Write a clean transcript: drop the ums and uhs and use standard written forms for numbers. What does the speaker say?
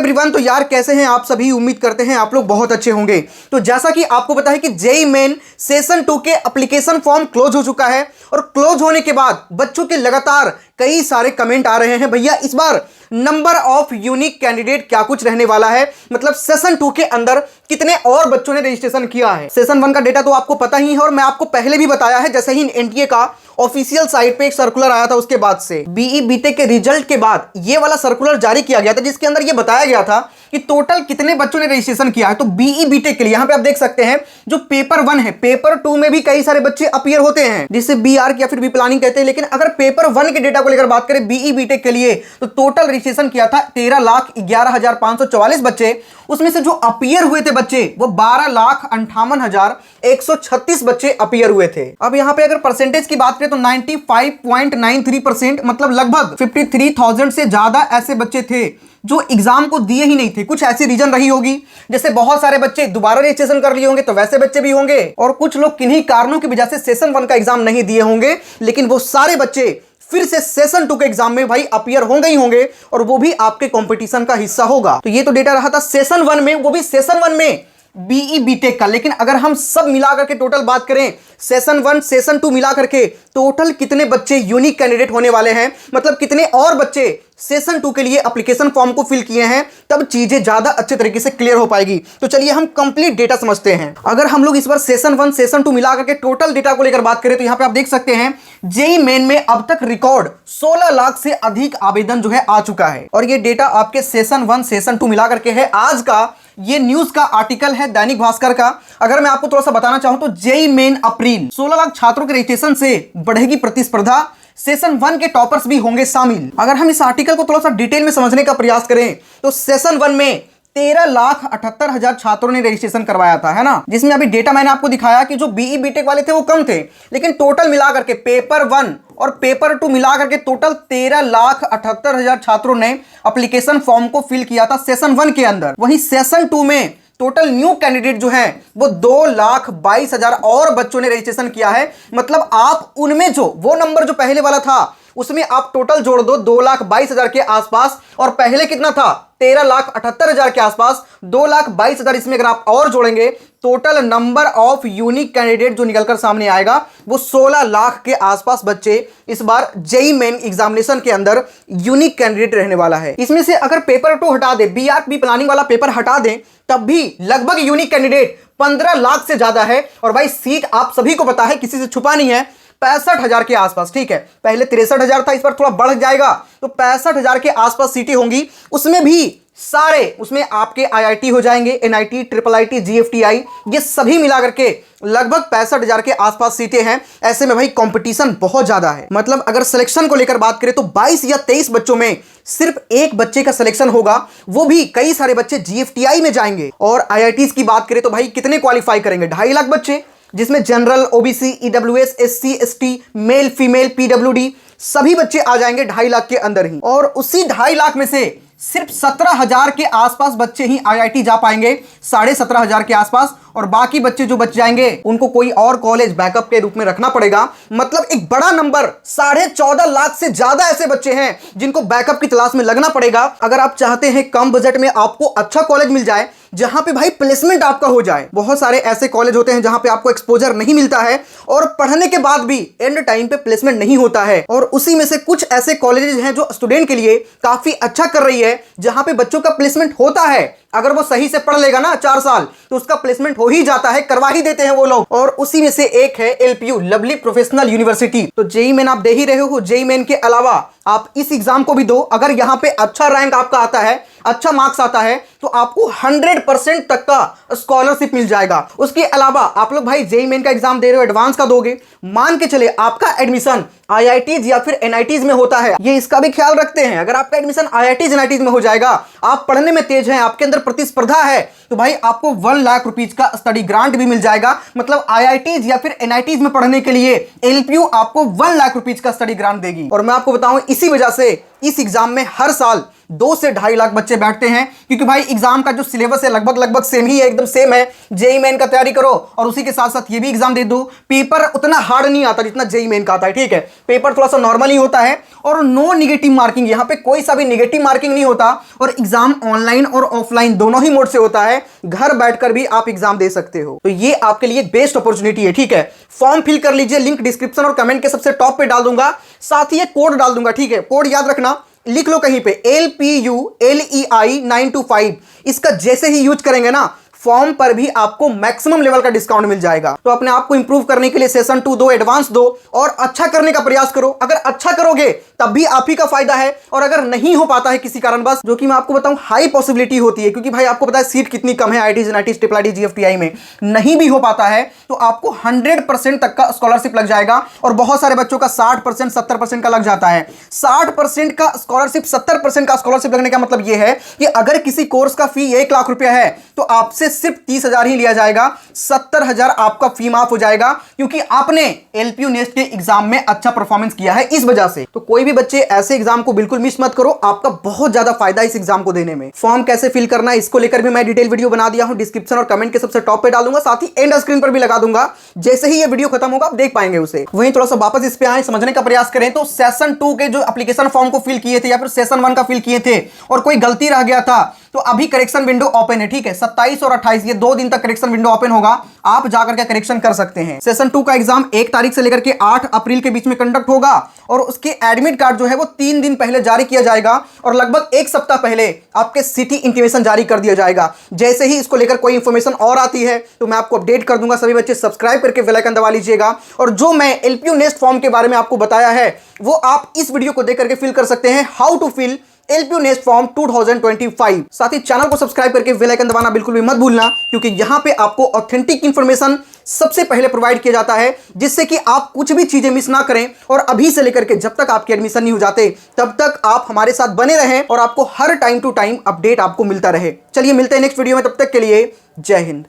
Everyone, तो यार कैसे हैं आप सभी। उम्मीद करते हैं आप लोग बहुत अच्छे होंगे। तो जैसा कि आपको पता है कि जेईई मेन सेशन 2 के एप्लीकेशन फॉर्म क्लोज हो चुका है और क्लोज होने के बाद बच्चों के लगातार कई सारे कमेंट आ रहे हैं, भैया इस बार नंबर ऑफ यूनिक कैंडिडेट क्या कुछ रहने वाला है, मतलब सेशन 2 के अंदर कितने और बच्चों ने रजिस्ट्रेशन किया है। सेशन 1 का डेटा तो आपको पता ही है और मैं आपको पहले भी बताया है, जैसे ही एनटीए का ऑफिशियल साइट पे एक सर्कुलर आया था, उसके बाद से बीई बीटेक के रिजल्ट के बाद ये वाला सर्कुलर जारी किया गया था, जिसके अंदर ये बताया गया था कि टोटल कितने बच्चों ने रजिस्ट्रेशन किया है। तो बीई बीटेक के लिए यहां पे आप देख सकते हैं जो पेपर 1 है, पेपर 2 में भी कई सारे बच्चे अपीयर होते हैं, जिसे बीआर या फिर बी प्लानिंग कहते हैं। लेकिन अगर पेपर 1 के डेटा को लेकर बात करें बीई बीटेक के लिए, तो टोटल रजिस्ट्रेशन किया था 13,11,544 बच्चे। उसमें से जो अपीयर हुए थे बच्चे वो 12,58,136 बच्चे अपीयर हुए थे। अब यहां पे अगर परसेंटेज की बात करें तो 95.93%, मतलब लगभग 53,000 से ज्यादा ऐसे बच्चे थे जो एग्जाम को दिए ही नहीं थे। कुछ ऐसी रीजन रही होगी, जैसे बहुत सारे बच्चे दोबारा रजिस्ट्रेशन कर लिए होंगे, तो वैसे बच्चे भी होंगे, और कुछ लोग किन्हीं कारणों की वजह से सेशन 1 का एग्जाम नहीं दिए होंगे, लेकिन वो सारे बच्चे फिर से सेशन 2 के एग्जाम में भाई अपीयर होंगे ही होंगे, और वो भी आपके कंपटीशन का हिस्सा होगा। तो ये तो डेटा रहा था सेशन 1 में, वो भी सेशन 1 में बीई बीटेक का। लेकिन अगर हम सब मिलाकर के टोटल बात करें, सेशन 1 सेशन 2 मिलाकर के टोटल कितने बच्चे यूनिक कैंडिडेट होने वाले हैं, मतलब कितने और बच्चे सेशन 2 के लिए एप्लीकेशन फॉर्म को फिल किए हैं, तब चीजें ज्यादा अच्छे तरीके से क्लियर हो पाएगी। तो चलिए हम कंप्लीट डेटा समझते हैं। अगर हम लोग इस बार सेशन 1 सेशन 2 मिलाकर के टोटल डेटा को लेकर बात करें, तो यहां पे आप देख सकते हैं जेईई मेन में अब तक रिकॉर्ड 16 लाख से अधिक आवेदन जो है आ चुका है। और ये डेटा आपके सेशन 1 सेशन 2 मिलाकर के है। आज का ये न्यूज का आर्टिकल है दैनिक भास्कर का। अगर मैं आपको थोड़ा सा बताना चाहूं तो जेईई मेन अप्रैल 16 लाख छात्रों के रजिस्ट्रेशन से बढ़ेगी प्रतिस्पर्धा, सेशन 1 के टॉपर्स भी होंगे शामिल। अगर हम इस आर्टिकल को थोड़ा सा डिटेल में समझने का प्रयास करें तो सेशन 1 में 13,78,000 छात्रों ने रजिस्ट्रेशन करवाया था, है ना, जिसमें अभी डेटा मैंने आपको दिखाया कि जो बीई बीटेक वाले थे वो कम थे, लेकिन टोटल मिलाकर के पेपर 1 और पेपर 2 मिलाकर के टोटल 13,78,000 छात्रों ने एप्लीकेशन फॉर्म को फिल किया था सेशन 1 के अंदर। वहीं सेशन 2 में टोटल न्यू कैंडिडेट जो है वो 2,22,000 और बच्चों ने रजिस्ट्रेशन किया है। मतलब आप उनमें जो वो नंबर जो पहले वाला था उसमें आप टोटल जोड़ दो 2,22,000 के आसपास, और पहले कितना था 13,78,000 के आसपास, 2,22,000 इसमें अगर आप और जोड़ेंगे, total number of unique candidate जो निकलकर सामने आएगा वो 16 लाख के आसपास बच्चे इस बार जेईई मेन एग्जामिनेशन के अंदर यूनिक कैंडिडेट रहने वाला है। इसमें से अगर पेपर 2 हटा दे, बीआर बी प्लानिंग वाला पेपर हटा दें, तब भी लगभग यूनिक कैंडिडेट 15 लाख से ज्यादा है। और भाई सीट आप सभी को पता है, किसी से छुपा नहीं है, 65,000 के आसपास। ठीक है, पहले 63,000 था, इस पर थोड़ा बढ़ जाएगा, तो 65,000 के आसपास सीटें होंगी। उसमें भी सारे, उसमें आपके आईआईटी हो जाएंगे, एनआईटी, ट्रिपल आईटी, जीएफटीआई, ये सभी मिलाकर के लगभग 65,000 के आसपास सीटें हैं। ऐसे में भाई कंपटीशन बहुत ज्यादा है। मतलब अगर सिलेक्शन को लेकर बात करें तो 22 या 23 बच्चों में सिर्फ एक बच्चे का सिलेक्शन होगा, वो भी कई सारे बच्चे जीएफटीआई में जाएंगे। और आईआईटीज की बात करें तो भाई कितने क्वालिफाई करेंगे, 2.5 लाख बच्चे, जिसमें general, OBC, EWS, SC, ST, male, female, PWD सभी बच्चे आ जाएंगे 2.5 लाख के अंदर ही। और उसी 2.5 लाख में से सिर्फ 17,000 के आसपास बच्चे ही आईआईटी जा पाएंगे, 17,500 के आसपास, और बाकी बच्चे जो बच जाएंगे उनको कोई और कॉलेज बैकअप के रूप में रखना पड़ेगा। मतलब एक बड़ा नंबर, 14.5 लाख से ज्यादा ऐसे बच्चे हैं जिनको बैकअप की तलाश में लगना पड़ेगा। अगर आप चाहते हैं कम बजट में आपको अच्छा कॉलेज मिल जाए, जहां पे भाई प्लेसमेंट आपका हो जाए, बहुत सारे ऐसे कॉलेज होते हैं जहां पे आपको एक्सपोजर नहीं मिलता है और पढ़ने के बाद भी एंड टाइम पे प्लेसमेंट नहीं होता है। और उसी में से कुछ ऐसे कॉलेजेस हैं जो स्टूडेंट के लिए काफी अच्छा कर रही है, जहां पे बच्चों का प्लेसमेंट होता है। अगर वो सही से पढ़ लेगा ना 4 साल, तो उसका प्लेसमेंट हो ही जाता है, करवा ही देते हैं वो लोग। और उसी में से एक है एलपीयू, लवली प्रोफेशनल यूनिवर्सिटी। तो जेईई मेन आप दे ही रहे हो, जेईई मेन के अलावा आप इस एग्जाम को भी दो। अगर यहां पे अच्छा रैंक आपका आता है, अच्छा मार्क्स आता है, तो आपको 100% तक का स्कॉलरशिप मिल जाएगा। उसके अलावा आप लोग भाई जेईई मेन का एग्जाम दे रहे हो, एडवांस का दोगे, मान के चले आपका एडमिशन आईआईटीज या फिर एनआईटीज में होता है, ये इसका भी ख्याल रखते हैं। अगर आपका एडमिशन आईआईटीज एनआईटीज में हो जाएगा, आप पढ़ने में तेज हैं, आपके अंदर प्रतिस्पर्धा है, तो भाई आपको 1 लाख रुपीज का स्टडी ग्रांट भी मिल जाएगा। मतलब आईआईटीज या फिर एनआईटीज में पढ़ने के लिए एलपीयू आपको 1 लाख रुपीज का स्टडी ग्रांट देगी। और मैं आपको बताऊं, इसी वजह से इस एग्जाम में हर साल 2 से 2.5 लाख बच्चे बैठते हैं, क्योंकि भाई एग्जाम का जो सिलेबस है लगभग सेम ही है, एकदम एकदम सेम है। जेईई मेन का तैयारी करो और उसी के साथ साथ ये भी एग्जाम दे दो। पेपर उतना हार्ड नहीं आता जितना जेईई मेन का आता है, ठीक है। पेपर थोड़ा सा नॉर्मल ही होता है और नो निगेटिव मार्किंग, यहां पे कोई सा भी निगेटिव मार्किंग नहीं होता और एग्जाम ऑनलाइन और ऑफलाइन दोनों ही मोड से होता है। घर बैठकर भी आप एग्जाम दे सकते हो, तो ये आपके लिए बेस्ट अपॉर्चुनिटी है, ठीक है। फॉर्म फिल कर लीजिए, लिंक डिस्क्रिप्शन और कमेंट के सबसे टॉप पे डाल दूंगा, साथ ही कोड डाल दूंगा, ठीक है। कोड याद रखना, लिख लो कहीं पे LPULEI 925। इसका जैसे ही यूज करेंगे ना, फॉर्म पर भी आपको मैक्सिमम लेवल का डिस्काउंट मिल जाएगा। तो अपने आप को इंप्रूव करने के लिए सेशन 2 दो, एडवांस दो और अच्छा करने का प्रयास करो। अगर अच्छा करोगे तब भी आप ही का फायदा है, और अगर नहीं हो पाता है किसी कारणवश, जो कि मैं आपको बताऊं हाई पॉसिबिलिटी होती है, क्योंकि भाई आपको पता है सीट कितनी कम है IITs NITs IIIT GFTI में, नहीं भी हो पाता है तो आपको 100% तक का स्कॉलरशिप लग जाएगा। और बहुत सारे बच्चों का 60% 70% का लग जाता है। 60% का स्कॉलरशिप, 70% का स्कॉलरशिप लगने का मतलब यह है कि अगर किसी कोर्स का फी 1 लाख रुपया है तो आपसे सिर्फ 30,000 ही लिया जाएगा, 70,000 आपका फी माफ हो जाएगा, क्योंकि आपने LPU नेस्ट के एग्जाम में अच्छा परफॉर्मेंस किया है इस वजह से। तो कोई भी बच्चे ऐसे एग्जाम को बिल्कुल मिस मत करो, आपका बहुत ज्यादा फायदा इस एग्जाम को देने में। फॉर्म कैसे फिल करना है इसको लेकर भी मैं डिटेल वीडियो बना दिया हूं, डिस्क्रिप्शन और कमेंट के सबसे टॉप पे डालूंगा, साथ ही एंड स्क्रीन पर भी लगा दूंगा। जैसे ही ये वीडियो खत्म होगा आप देख पाएंगे उसे। वहीं थोड़ा सा वापस इस पे आए, समझने का प्रयास करें तो सेशन 2 के जो एप्लीकेशन फॉर्म को फिल किए थे या फिर सेशन 1 का फिल किए थे और कोई गलती रह गया था, तो अभी करेक्शन विंडो ओपन है, ठीक है। 27 और 28 ये 2 दिन तक करेक्शन विंडो ओपन होगा, आप जाकर के करेक्शन कर सकते हैं। सेशन 2 का एग्जाम 1 तारीख से लेकर के 8 अप्रैल के बीच में कंडक्ट होगा और उसके एडमिट कार्ड जो है वो 3 दिन पहले जारी किया जाएगा और लगभग 1 सप्ताह पहले आपके सिटी इंटीमेशन जारी कर दिया जाएगा। जैसे ही इसको लेकर कोई इंफॉर्मेशन और आती है तो मैं आपको अपडेट कर दूंगा। सभी बच्चे सब्सक्राइब करके बेल आइकन दबा लीजिएगा, और जो मैं LPU नेस्ट फॉर्म के बारे में आपको बताया है वो आप इस वीडियो को देख करके फिल कर सकते हैं, how to fill LPU NEST form 2025। साथ ही चैनल को सब्सक्राइब करके बेल आइकन दबाना बिल्कुल भी मत भूलना, क्योंकि यहां पे आपको ऑथेंटिक इंफॉर्मेशन सबसे पहले प्रोवाइड किया जाता है, जिससे कि आप कुछ भी चीजें मिस ना करें। और अभी से लेकर के जब तक आपके एडमिशन नहीं हो जाते तब तक आप हमारे साथ बने रहें और आपको हर टाइम टू टाइम अपडेट आपको मिलता रहे। चलिए मिलते हैं नेक्स्ट वीडियो में, तब तक के लिए जय हिंद।